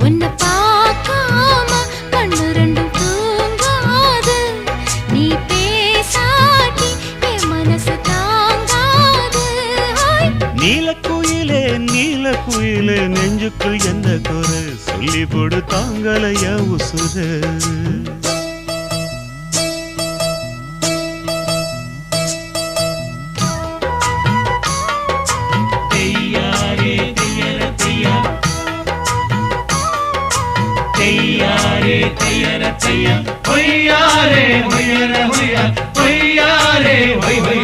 உன்னை பார்க்காம கண்ணு ரெண்டும் தூங்காது. நீ பேசாட்டி என் மனசு தாங்காது. நீலக்குயிலே நீலக்குயிலே நெஞ்சுக்குள் என்ன குறை சொல்லி போடு தாங்கலையா உசுர. தையாரே தையர தையா, ஒய்யாரே ஒய்யர ஒய்யா, ஒய்யாரே ஒய் ஒய்